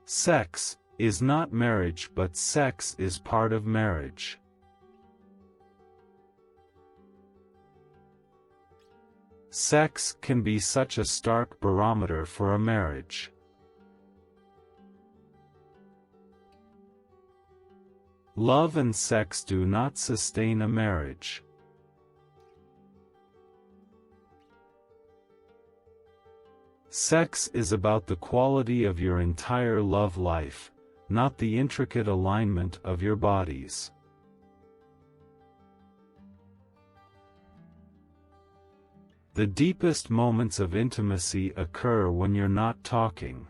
Sex is not marriage, but sex is part of marriage. Sex can be such a stark barometer for a marriage. Love and sex do not sustain a marriage. Sex is about the quality of your entire love life, not the intricate alignment of your bodies. The deepest moments of intimacy occur when you're not talking.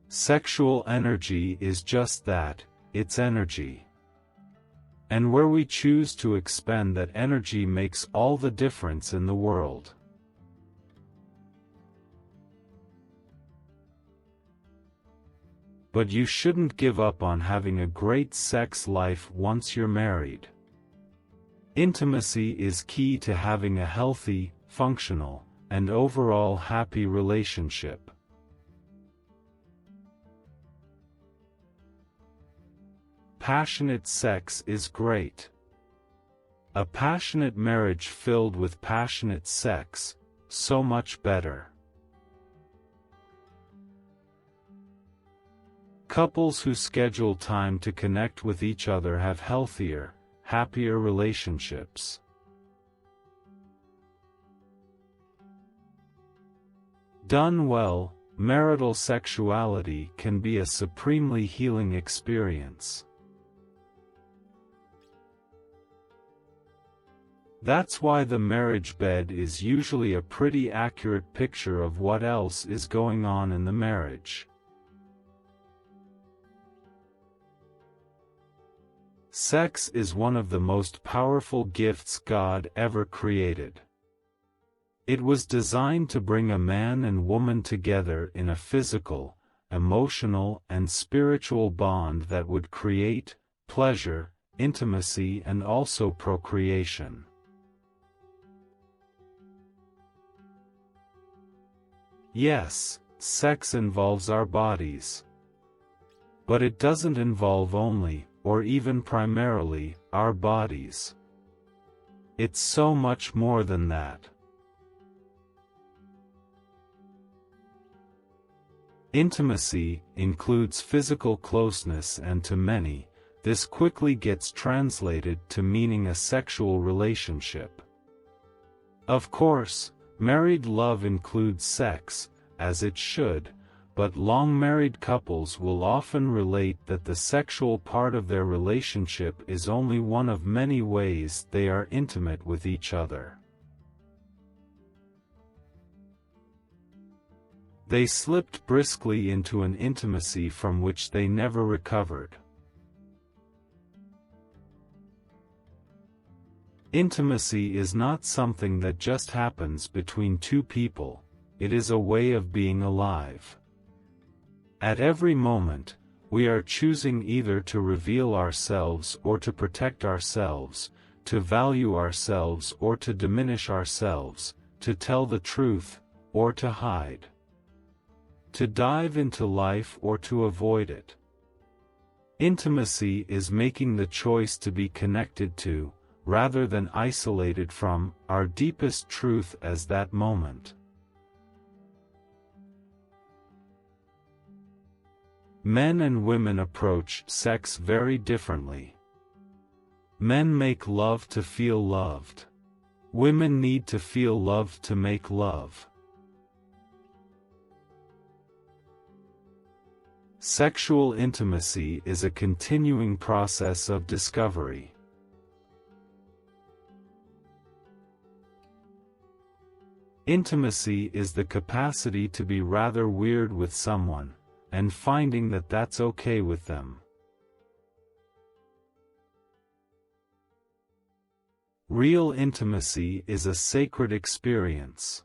Sexual energy is just that, it's energy. And where we choose to expend that energy makes all the difference in the world. But you shouldn't give up on having a great sex life once you're married. Intimacy is key to having a healthy, functional, and overall happy relationship. Passionate sex is great. A passionate marriage filled with passionate sex, so much better. Couples who schedule time to connect with each other have healthier, happier relationships. Done well, marital sexuality can be a supremely healing experience. That's why the marriage bed is usually a pretty accurate picture of what else is going on in the marriage. Sex is one of the most powerful gifts God ever created. It was designed to bring a man and woman together in a physical, emotional, and spiritual bond that would create pleasure, intimacy, and also procreation. Yes, sex involves our bodies. But it doesn't involve only, or even primarily, our bodies. It's so much more than that. Intimacy includes physical closeness, and to many, this quickly gets translated to meaning a sexual relationship. Of course, married love includes sex, as it should, but long-married couples will often relate that the sexual part of their relationship is only one of many ways they are intimate with each other. They slipped briskly into an intimacy from which they never recovered. Intimacy is not something that just happens between two people, it is a way of being alive. At every moment, we are choosing either to reveal ourselves or to protect ourselves, to value ourselves or to diminish ourselves, to tell the truth, or to hide. To dive into life or to avoid it. Intimacy is making the choice to be connected to, rather than isolated from, our deepest truth as that moment. Men and women approach sex very differently. Men make love to feel loved. Women need to feel loved to make love. Sexual intimacy is a continuing process of discovery. Intimacy is the capacity to be rather weird with someone, and finding that that's okay with them. Real intimacy is a sacred experience.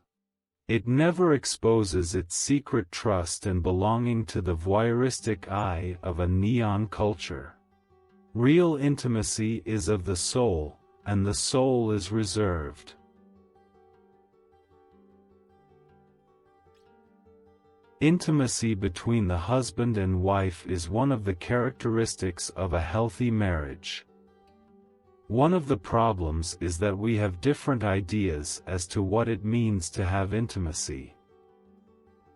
It never exposes its secret trust and belonging to the voyeuristic eye of a neon culture. Real intimacy is of the soul, and the soul is reserved. Intimacy between the husband and wife is one of the characteristics of a healthy marriage. One of the problems is that we have different ideas as to what it means to have intimacy.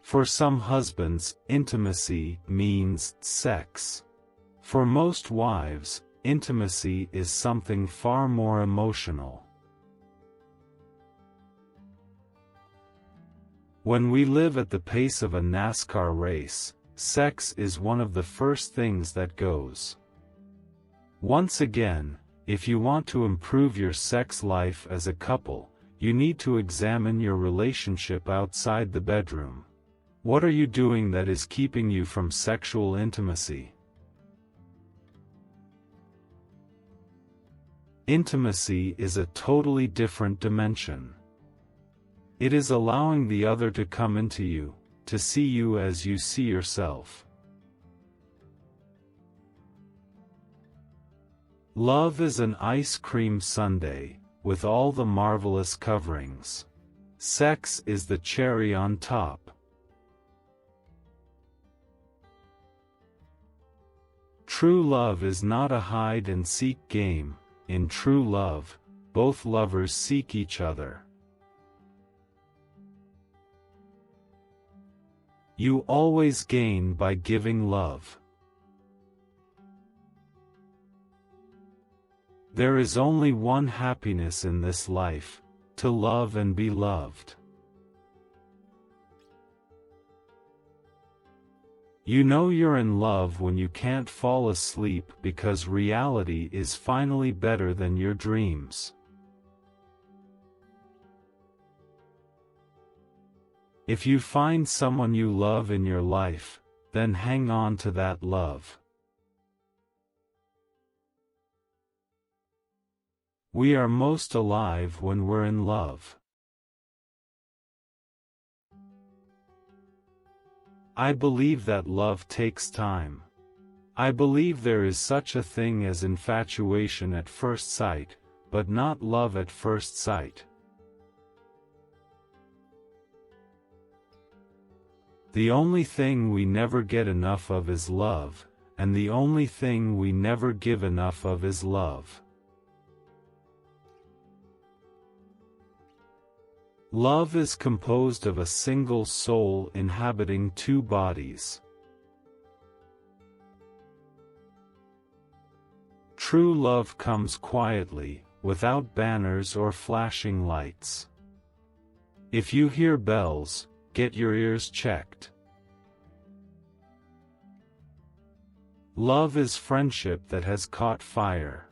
For some husbands, intimacy means sex. For most wives, intimacy is something far more emotional. When we live at the pace of a NASCAR race, sex is one of the first things that goes. Once again, if you want to improve your sex life as a couple, you need to examine your relationship outside the bedroom. What are you doing that is keeping you from sexual intimacy? Intimacy is a totally different dimension. It is allowing the other to come into you, to see you as you see yourself. Love is an ice cream sundae, with all the marvelous coverings. Sex is the cherry on top. True love is not a hide-and-seek game. In true love, both lovers seek each other. You always gain by giving love. There is only one happiness in this life, to love and be loved. You know you're in love when you can't fall asleep because reality is finally better than your dreams. If you find someone you love in your life, then hang on to that love. We are most alive when we're in love. I believe that love takes time. I believe there is such a thing as infatuation at first sight, but not love at first sight. The only thing we never get enough of is love, and the only thing we never give enough of is love. Love is composed of a single soul inhabiting two bodies. True love comes quietly, without banners or flashing lights. If you hear bells, get your ears checked. Love is friendship that has caught fire.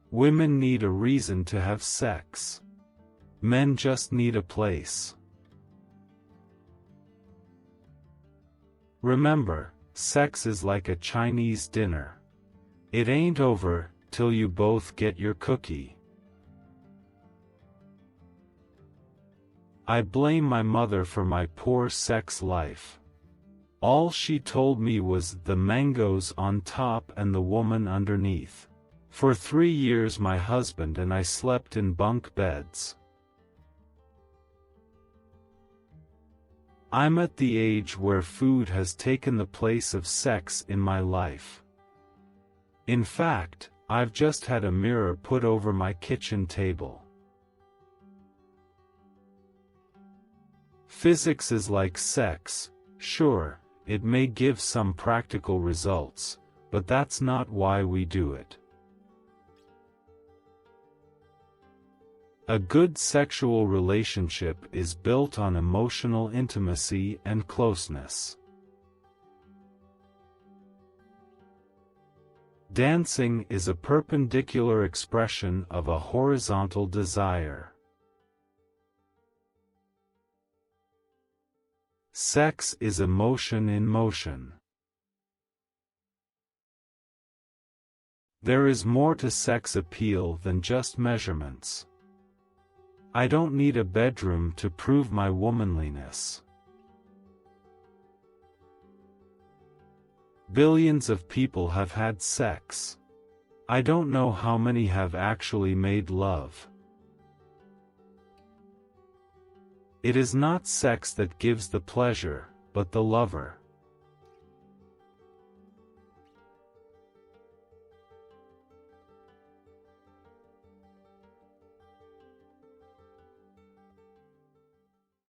Women need a reason to have sex. Men just need a place. Remember, sex is like a Chinese dinner. It ain't over till you both get your cookie. I blame my mother for my poor sex life. All she told me was the mangoes on top and the woman underneath. For 3 years my husband and I slept in bunk beds. I'm at the age where food has taken the place of sex in my life. In fact, I've just had a mirror put over my kitchen table. Physics is like sex. Sure, it may give some practical results, but that's not why we do it. A good sexual relationship is built on emotional intimacy and closeness. Dancing is a perpendicular expression of a horizontal desire. Sex is emotion in motion. There is more to sex appeal than just measurements. I don't need a bedroom to prove my womanliness. Billions of people have had sex. I don't know how many have actually made love. It is not sex that gives the pleasure, but the lover.